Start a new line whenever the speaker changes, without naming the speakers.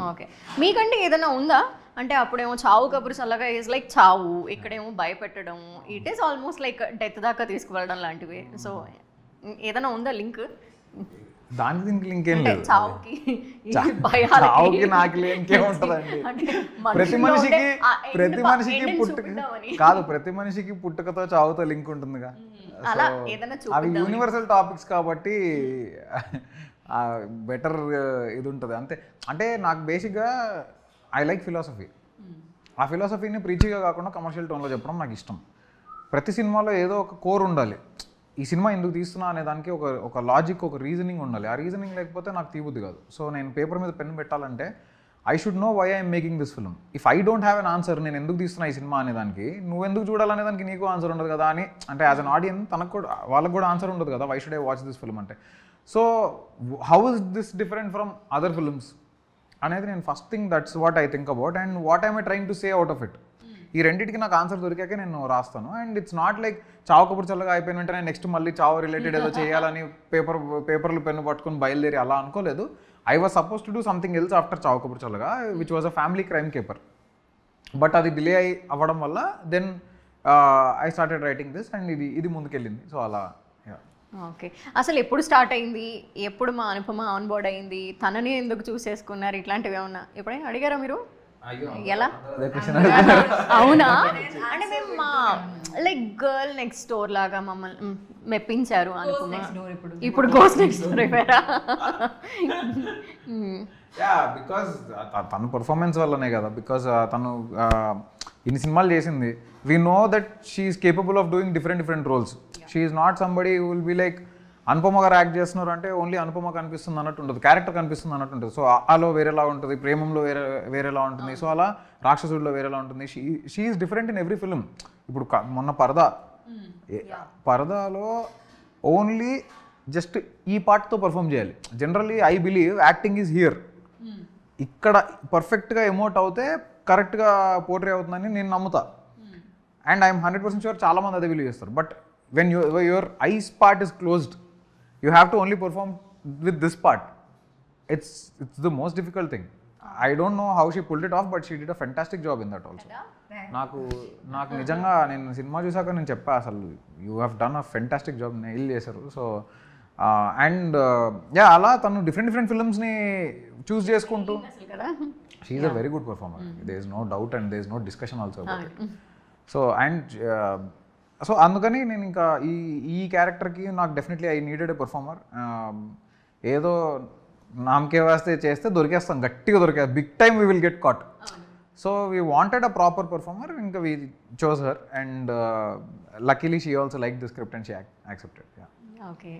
Okay. మీకంటే ఏదైనా ఉందా? అంటే అప్పుడేమో చావు కబురు చల్లగా ఈజ్ లైక్ చావు, ఇక్కడేమో భయపెట్టడం, it is almost like death దాకా తీసుకువెళ్ళడం లాంటివి. సో ఏదైనా ఉందా లింక్?
దానికి దీనికి ఇంకేం లేదు.
చావుకి
చావుకి నాకు ఇంకేముంటదండి. ప్రతి మనిషికి కాదు, ప్రతి మనిషికి పుట్టుకతో చావుతో లింక్ ఉంటుందిగా. అవి యూనివర్సల్ టాపిక్స్ కాబట్టి బెటర్ ఇది ఉంటుంది అంతే. అంటే నాకు బేసిక్గా ఐ లైక్ ఫిలాసఫీ. ఆ ఫిలాసఫీని ప్రీచిగా కాకుండా కమర్షియల్ టోన్లో చెప్పడం నాకు ఇష్టం. ప్రతి సినిమాలో ఏదో ఒక కోర్ ఉండాలి. ఈ సినిమా ఎందుకు తీస్తున్నా అనే దానికి ఒక లాజిక్, ఒక రీజనింగ్ ఉండాలి. ఆ రీజనింగ్ లేకపోతే నాకు తీయబుద్ది కాదు. సో నేను పేపర్ మీద పెన్ పెట్టాలంటే I should know why I'm making this film. If I don't have an answer, నేను ఎందుకు తీస్తున్నా ఈ సినిమా అనే దానికి, నువ్వు ఎందుకు చూడాలనే దానికి నీకు ఆన్సర్ ఉండదు కదా అని. అంటే యాజ్ అన్ ఆడియన్స్ తనకు కూడా, వాళ్ళకు కూడా ఆన్సర్ ఉండదు కదా, why should I watch this film అంటే. So how is this different from other films అనేది నేను first thing, that's what I think about and what I'm I trying to say out of it. ఈ రెండింటికి నాకు answer దొరికాకే నేను రాస్తాను. And it's not like చావు కబురు చల్లగా అయిపోయిన వెంటనే నెక్స్ట్ మళ్ళీ చావు రిలేటెడ్ ఏదో చేయాలని పేపర్లు పెన్ను పట్టుకుని బయలుదేరి అలా అనుకోలేదు. I was suppose to do something else after చావు కబురు చల్లగా, which was a family crime caper. But అది డిలే అవ్వడం వల్ల then I started writing this and ఇది ముందుకెళ్ళింది. సో అలా.
ఓకే. అసలు ఎప్పుడు స్టార్ట్ అయింది? ఎప్పుడు మా అనుపమ ఆన్ బోర్డ్ అయింది? తనని ఎందుకు చూసేసుకున్నారు? ఇట్లాంటివి ఏమన్నా ఎప్పుడైనా అడిగారా మీరు? ఎలా? అవునా? అంటే మేము మా లైక్ గర్ల్ నెక్స్ట్ డోర్ లాగా మమ్మల్ని మెప్పించారు అనుపమ. ఇప్పుడు గోస్ట్ నెక్స్ట్ డోర్ అయిపోయారా?
బికాస్ తన పర్ఫార్మెన్స్ వల్లనే కదా. బికాస్ తను ఇన్ని సినిమాలు చేసింది. We know that she is capable of doing different roles. She is not somebody who will be like Anupama garu act చేస్తున్నారు అంటే ఓన్లీ అనుపమ కనిపిస్తుంది అన్నట్టు ఉంటుంది, క్యారెక్టర్ కనిపిస్తుంది అన్నట్టు ఉంటుంది. సో ఆలో వేరేలా ఉంటుంది, ప్రేమంలో వేరేలా ఉంటుంది, సో అలా రాక్షసుడిలో వేరేలా ఉంటుంది. She is different in every film. ఇప్పుడు మొన్న పరదాలో ఓన్లీ జస్ట్ ఈ పార్ట్తో పర్ఫామ్ చేయాలి. Generally I believe acting is here. ఇక్కడ పర్ఫెక్ట్గా ఎమోట్ అవుతే కరెక్ట్గా పోర్ట్రే అవుతుందని నేను నమ్ముతా. అండ్ ఐఎమ్ 100% షూర్ చాలామంది అదే బిలీవ్ చేస్తారు. But when your eyes part is closed, you have to only perform with this part. It's the most difficult thing. I don't know how she pulled it off, but she did a fantastic job in that also. నాకు నిజంగా నేను cinema చూసాక నేను చెప్పా, అసలు you have done a fantastic job, nail చేశారు. So and అలా తను డిఫరెంట్ ఫిల్మ్స్ని చూస్ చేసుకుంటూ, she is a very good performer. There is no doubt and there is no discussion also about it. So and so అందుకని నేను ఇంకా ఈ క్యారెక్టర్కి నాకు definitely I needed a performer. ఏదో నామకే వాస్తే చేస్తే దొరికేస్తాం, గట్టిగా దొరికేస్తాం, big time we will get caught. So we wanted a proper performer, ఇంకా we chose her and luckily she also like the script and she accepted.
Okay.